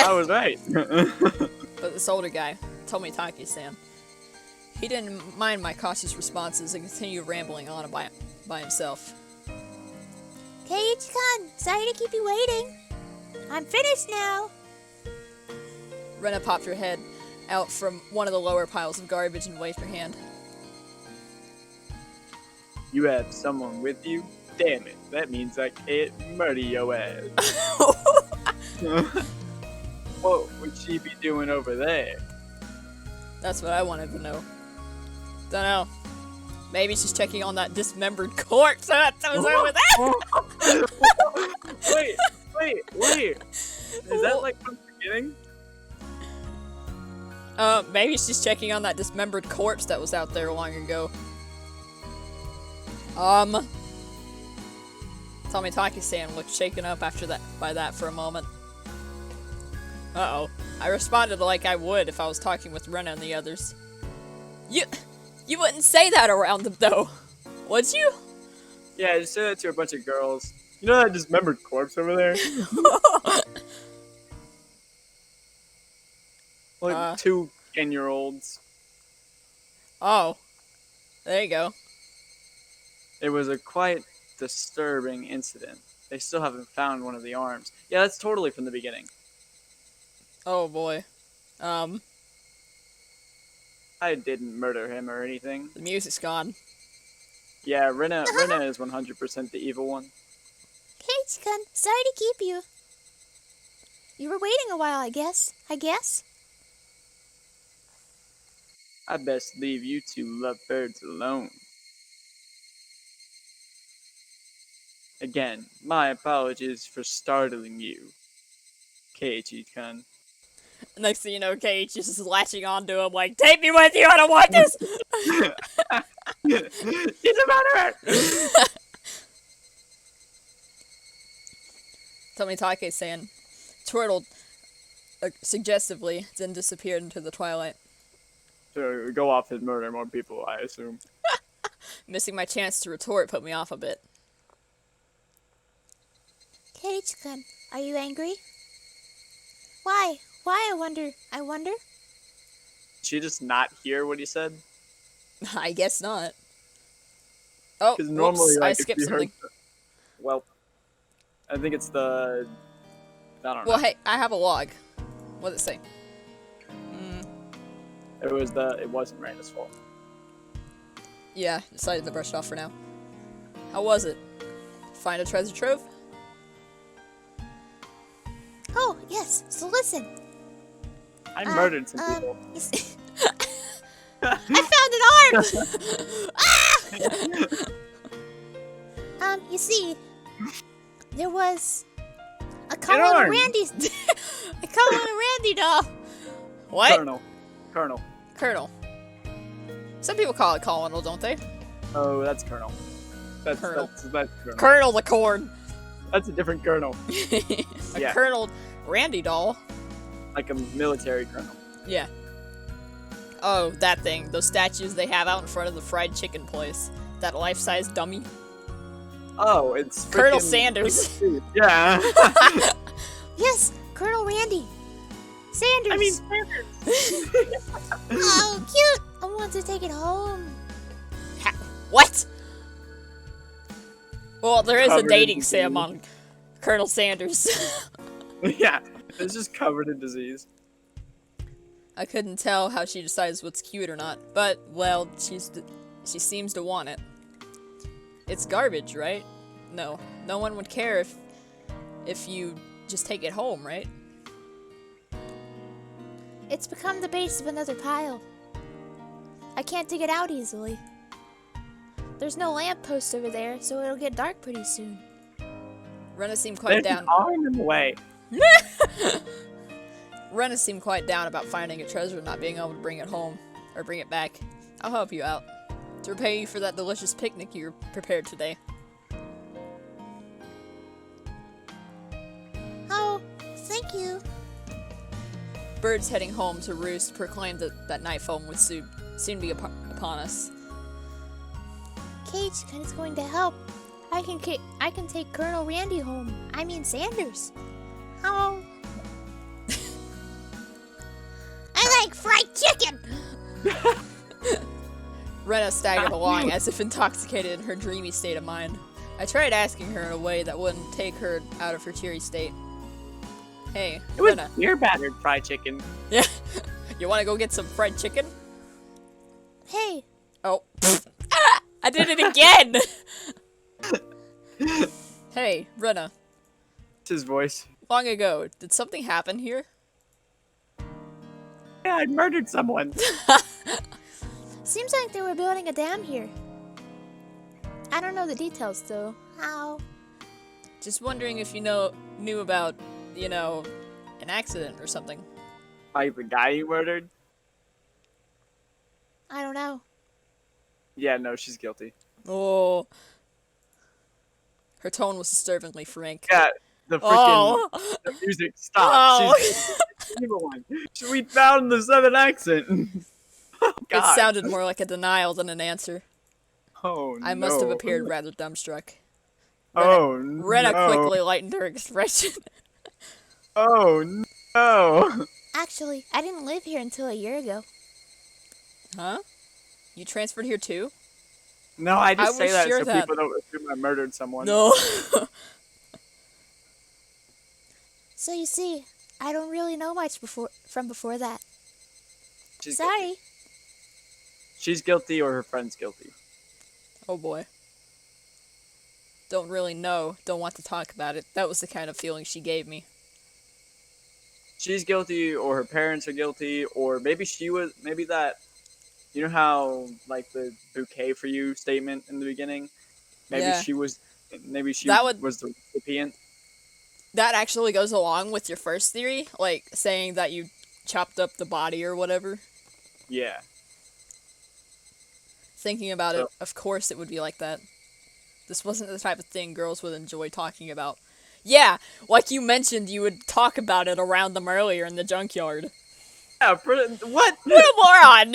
I was right. But this older guy, Tomitake-san, he didn't mind my cautious responses and continued rambling on by himself. Keiichi-kun, sorry to keep you waiting. I'm finished now. Rena popped her head out from one of the lower piles of garbage and waved her hand. You have someone with you? Damn it, that means I can't murder your ass. What would she be doing over there? That's what I wanted to know. Dunno. Maybe she's checking on that dismembered corpse that's over there! Wait. Is that like from the beginning? Maybe she's checking on that dismembered corpse that was out there long ago. Tomitake-san looked shaken up by that for a moment. Uh-oh. I responded like I would if I was talking with Rena and the others. You wouldn't say that around them, though. Would you? Yeah, just say that to a bunch of girls. You know that dismembered corpse over there? Like 2 10-year-olds. Oh. There you go. It was a quite disturbing incident. They still haven't found one of the arms. Yeah, that's totally from the beginning. Oh boy. I didn't murder him or anything. The music's gone. Yeah, Rena is 100% the evil one. Keiichi-kun, sorry to keep you. You were waiting a while, I guess. I best leave you two lovebirds alone. Again, my apologies for startling you, Keiichi-kun. Next thing you know, Keiichi's just latching onto him like, take me with you, I don't want this! He's a murderer! Tomitake-san twirled suggestively, then disappeared into the twilight. To go off and murder more people, I assume. Missing my chance to retort put me off a bit. Keiichi-kun, are you angry? Why? Why, I wonder? Did she just not hear what he said? I guess not. Oh, Because normally, whoops, I like, if skipped you something. heard... Well, I think it's the... I don't know. Well, hey, I have a log. What does it say? It wasn't Rena's fault. Yeah, decided to brush it off for now. How was it? Find a treasure trove? Oh, yes. So listen. I murdered some people. You see- I found an arm! You see, there was a Colin arm. and Randy's a Colin and Randy doll. What? Colonel. Colonel. Some people call it Colonel, don't they? Oh, that's Colonel. That's Colonel. That's Colonel. Colonel the Corn. That's a different Colonel. A Yeah. Colonel Randy doll. Like a military Colonel. Yeah. Oh, that thing. Those statues they have out in front of the fried chicken place. That life-size dummy. Oh, it's Colonel freaking- Sanders. Yeah. Yes, Colonel Randy Sanders. I mean, Sanders. Oh, cute! I want to take it home. What? Well, there is a Covered in dating disease. sim on Colonel Sanders. Yeah, it's just covered in disease. I couldn't tell how she decides what's cute or not, but, well, she seems to want it. It's garbage, right? No one would care if you just take it home, right? It's become the base of another pile. I can't dig it out easily. There's no lamppost over there, so it'll get dark pretty soon. Rena seemed quite There's an down. arm in the way. Rena seemed quite down about finding a treasure and not being able to bring it home, or bring it back. I'll help you out, to repay you for that delicious picnic you prepared today. Oh, thank you. Birds heading home to roost proclaimed that nightfall would soon be upon us. Keiichi-kun is going to help. I can take Colonel Randy home. I mean Sanders. Oh. I like fried chicken. Rena staggered along as if intoxicated in her dreamy state of mind. I tried asking her in a way that wouldn't take her out of her cheery state. Hey, It was Rena. beer battered fried chicken. Yeah. You want to go get some fried chicken? Hey, Oh. I did it again! Hey, Rena. It's his voice. Long ago, did something happen here? Yeah, I murdered someone. seems like they were building a dam here. I don't know the details though. How? Just wondering if you knew about, an accident or something. Like the guy you murdered? I don't know. Yeah, no, she's guilty. Oh. Her tone was disturbingly frank. Yeah, the freaking Oh. the music stopped. Oh. She's the evil one. We found the southern accent. Oh, It God. sounded more like a denial than an answer. Oh, I must have no. appeared rather dumbstruck. Oh, Rena no. quickly lightened her expression. Oh, no. Actually, I didn't live here until a year ago. Huh? You transferred here too? No, I just I say was that sure so that- people don't assume I murdered someone. No. So you see, I don't really know much from before that. She's Sorry. Guilty. She's guilty or her friend's guilty. Oh boy. Don't really know. Don't want to talk about it. That was the kind of feeling she gave me. she's guilty, or her parents are guilty, or maybe that. You know how like the bouquet for you statement in the beginning. Maybe Yeah. she was. Maybe she That would was the recipient. that actually goes along with your first theory, like saying that you chopped up the body or whatever. Yeah. Thinking about So it, of course it would be like that. This wasn't the type of thing girls would enjoy talking about. Yeah, like you mentioned, you would talk about it around them earlier in the junkyard. yeah. What? What a moron!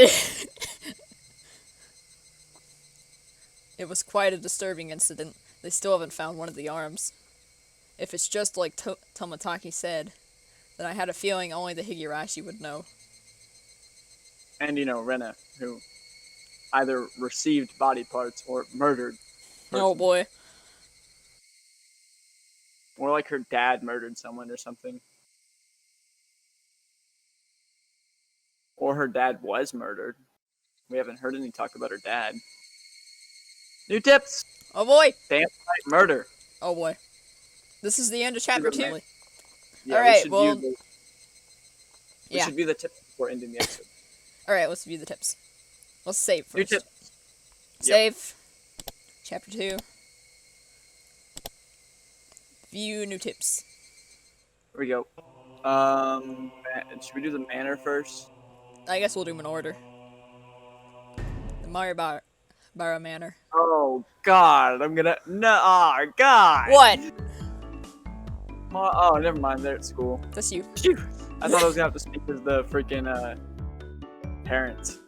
It was quite a disturbing incident. They still haven't found one of the arms. If it's just like Tomataki said, then I had a feeling only the Higurashi would know. And Rena, who either received body parts or murdered. Oh boy. Or like her dad murdered someone or something. Or her dad was murdered. We haven't heard any talk about her dad. New tips! Oh boy! Damn right, murder. Oh boy. This is the end of chapter 2. Yeah, Alright, we should well, view we yeah. should view the tips before ending the episode. Alright, let's view the tips. Let's save first. New tips. Save. Chapter 2. View new tips. Here we go. Should we do the manor first? I guess we'll do them in order. The Maribara Manor. Oh God, I'm gonna God. What? Oh, never mind. They're at school. That's you. Phew. I thought I was gonna have to speak as the freaking parents.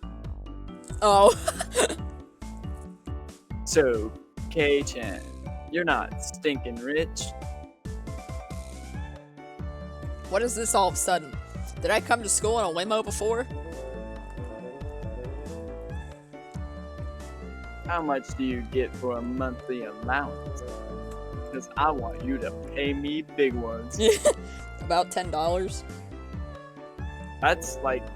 Oh. So, K-chan, you're not stinking rich. What is this all of a sudden? Did I come to school in a limo before? How much do you get for a monthly allowance? Because I want you to pay me big ones. About $10. That's like, I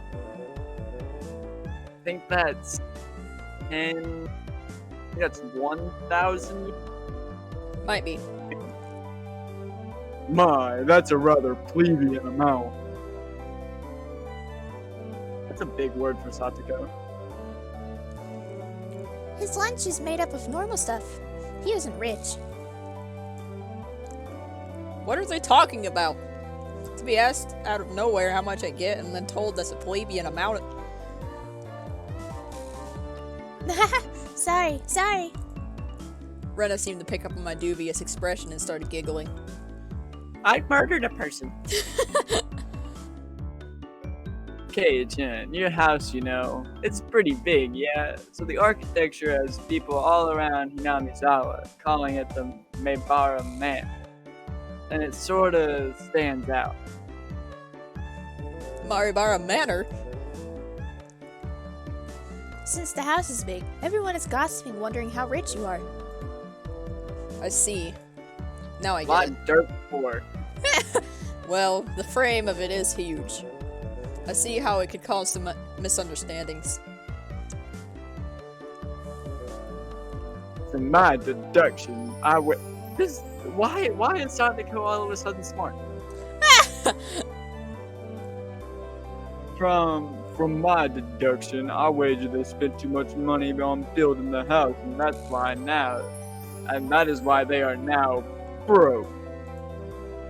think that's 10. I think that's 1,000. Might be. My, that's a rather plebeian amount. That's a big word for Satoko. His lunch is made up of normal stuff. He isn't rich. What are they talking about? To be asked out of nowhere how much I get and then told that's a plebeian amount. Sorry. Rena seemed to pick up on my dubious expression and started giggling. I murdered a person. K-chan, your house, it's pretty big, yeah? So the architecture has people all around Hinamizawa calling it the Maebara Man. And it sorta stands out. Maribara Manor? Since the house is big, everyone is gossiping, wondering how rich you are. I see. Now I get Lot it. dirt poor. Well, the frame of it is huge. I see how it could cause some misunderstandings. From my deduction, why is Satoko all of a sudden smart? From my deduction, I wager they spent too much money on building the house, and that is why they are now broke.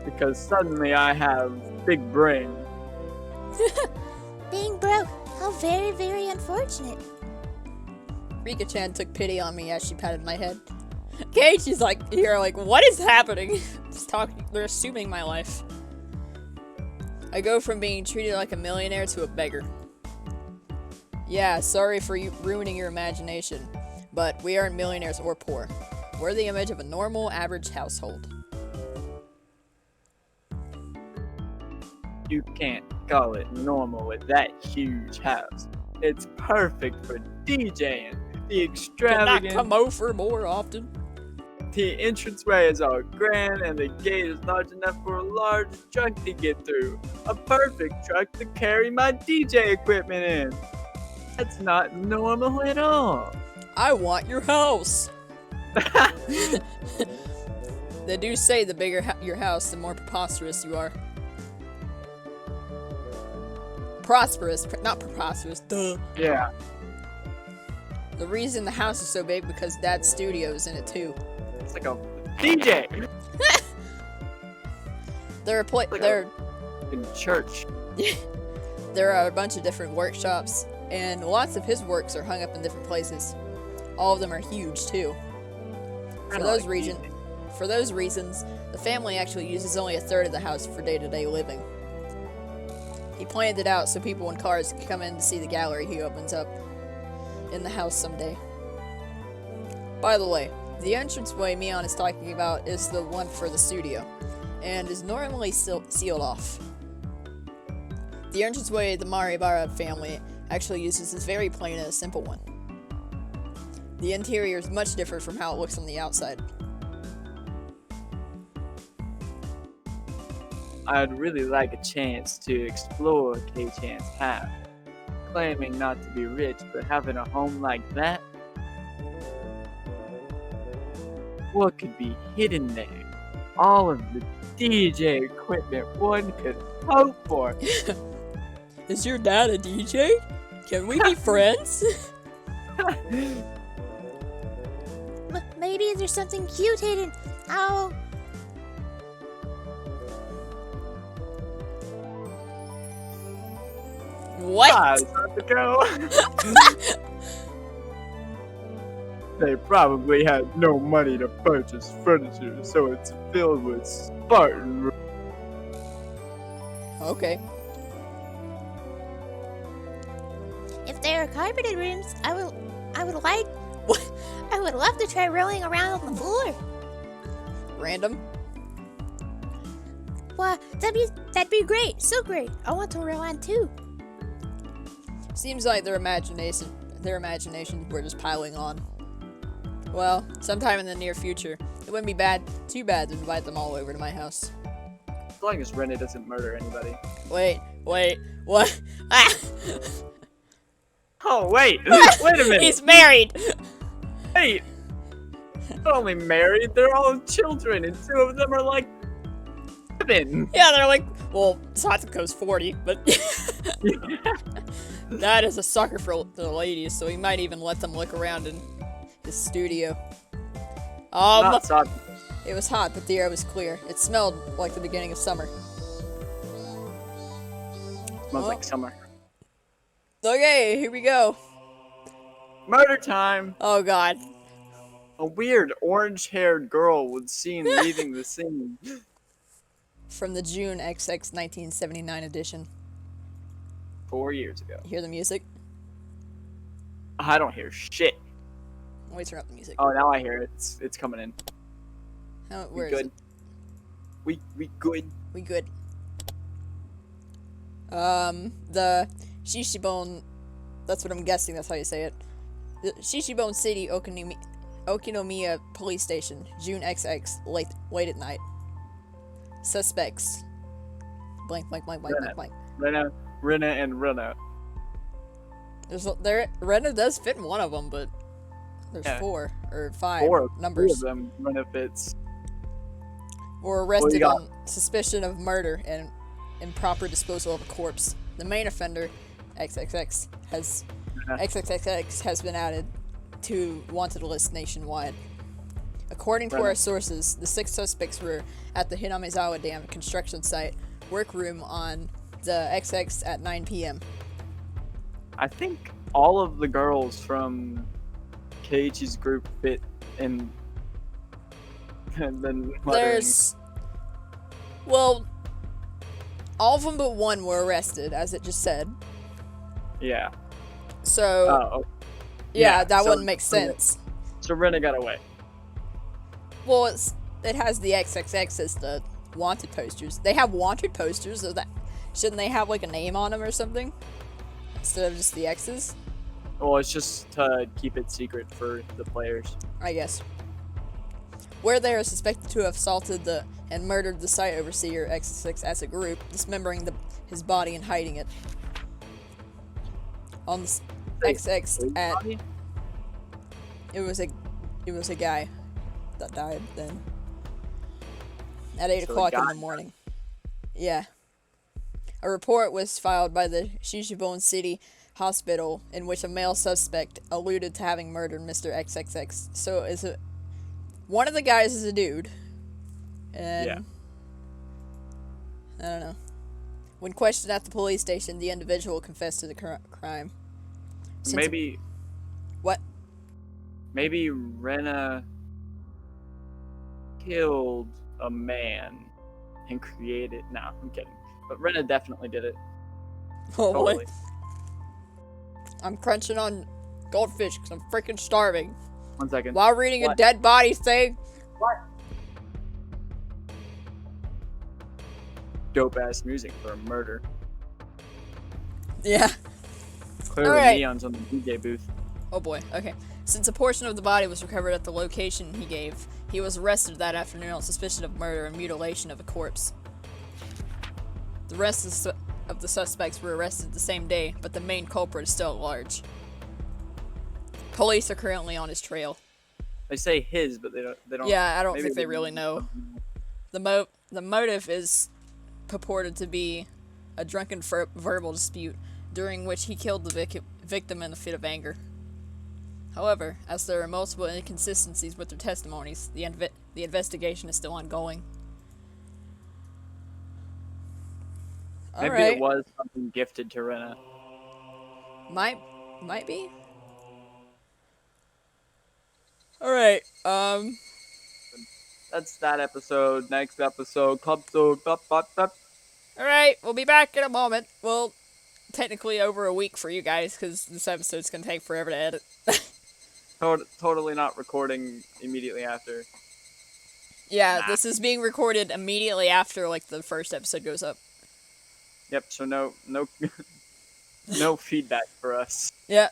Because suddenly I have big brain. Being broke. How very, very unfortunate. Rika-chan took pity on me as she patted my head. Keiichi's like, what is happening? They're assuming my life. I go from being treated like a millionaire to a beggar. Yeah, sorry for ruining your imagination, but we aren't millionaires or poor. We're the image of a normal, average household. You can't call it normal with that huge house. It's perfect for DJing. The Can I extravagant. come over more often? The entranceway is all grand, and the gate is large enough for a large truck to get through. A perfect truck to carry my DJ equipment in. That's not normal at all. I want your house. They do say the bigger your house, the more preposterous you are. not preposterous, duh. Yeah. The reason the house is so big because Dad's studio is in it too. It's like a DJ. There In church. are a bunch of different workshops, and lots of his works are hung up in different places. All of them are huge too. For those reasons, the family actually uses only a third of the house for day-to-day living. He planned it out so people in cars can come in to see the gallery he opens up in the house someday. By the way, the entranceway Mion is talking about is the one for the studio, and is normally sealed off. The entranceway the Maribara family actually uses is very plain and a simple one. The interior is much different from how it looks on the outside. I'd really like a chance to explore K-Chan's path. Claiming not to be rich, but having a home like that? What could be hidden there? All of the DJ equipment one could hope for. Is your dad a DJ? Can we be friends? Maybe there's something cute hidden. Oh. What? Satoko. They probably had no money to purchase furniture, so it's filled with Spartan. Okay. If there are carpeted rooms, I would love to try rolling around on the floor. Random. Wow, that'd be great. So great. I want to roll on too. Seems like their imaginations were just piling on. Well, sometime in the near future, it wouldn't be too bad to invite them all over to my house. As long as Rena doesn't murder anybody. Wait, what? Ah! Oh, wait! Wait a minute! He's married! Wait! They're only married, they're all children, and two of them are like 7. Yeah, they're like, well, Satoko's 40, but Dad is a sucker for the ladies, so he might even let them look around in his studio. Not Satoko. It was hot, but the air was clear. It smelled like the beginning of summer. Smells like summer. Okay, here we go. Murder time! Oh god. A weird orange-haired girl was seen leaving the scene. From the June XX 1979 edition. 4 years ago. You hear the music? I don't hear shit. Let me turn up the music. Oh, now I hear it. It's coming in. Where we is good. it? We good. We good. The Shishibone, that's what I'm guessing, that's how you say it. The Shishibone City Okinomiya Police Station, June XX, late at night. Suspects. Blank, blank, blank, blank, blank, blank. Rena and Rena. Rena does fit in one of them, but there's 4 or 5 numbers. 4 of them Rena fits. Were arrested on suspicion of murder and improper disposal of a corpse. The main offender, XXX, has been added to wanted list nationwide. According to our sources, the 6 suspects were at the Hinamizawa Dam construction site workroom on the XX at 9 p.m. I think all of the girls from Keiichi's group fit in. And then well, all of them but one were arrested, as it just said. Yeah. So, that wouldn't make sense. So Rena got away. Well, it has the XXX as the wanted posters. They have wanted posters, so that shouldn't they have like a name on them or something instead of just the X's? Well, it's just to keep it secret for the players. I guess. Where they are suspected to have assaulted and murdered the site overseer XXX as a group, dismembering his body and hiding it. On the XX at it was a guy that died then at 8 o'clock in the morning. Yeah. A report was filed by the Shishibone City Hospital in which a male suspect alluded to having murdered Mr. XXX. So one of the guys is a dude. And Yeah. I don't know. When questioned at the police station, the individual confessed to the crime. Maybe What? maybe Rena killed a man and created. No, I'm kidding. But Rena definitely did it. Oh, Totally. what? I'm crunching on goldfish because I'm freaking starving. 1 second. While reading a What? dead body thing. What? Dope ass music for a murder. Yeah. Clearly, Alright. Neon's on the DJ booth. Oh boy. Okay. Since a portion of the body was recovered at the location he gave, he was arrested that afternoon on suspicion of murder and mutilation of a corpse. The rest of the suspects were arrested the same day, but the main culprit is still at large. Police are currently on his trail. They say his, but they don't. Yeah, I don't maybe think they really know. The motive is purported to be a drunken verbal dispute during which he killed the victim in a fit of anger. However, as there are multiple inconsistencies with their testimonies, the investigation is still ongoing. Maybe Alright. it was something gifted to Rena. Might be. Alright, That's that episode. Next episode, club so. Alright, we'll be back in a moment. Well, technically over a week for you guys, because this episode's gonna take forever to edit. Totally not recording immediately after. Yeah, this is being recorded immediately after, like, the first episode goes up. Yep. So no feedback for us. Yeah.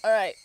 Alright.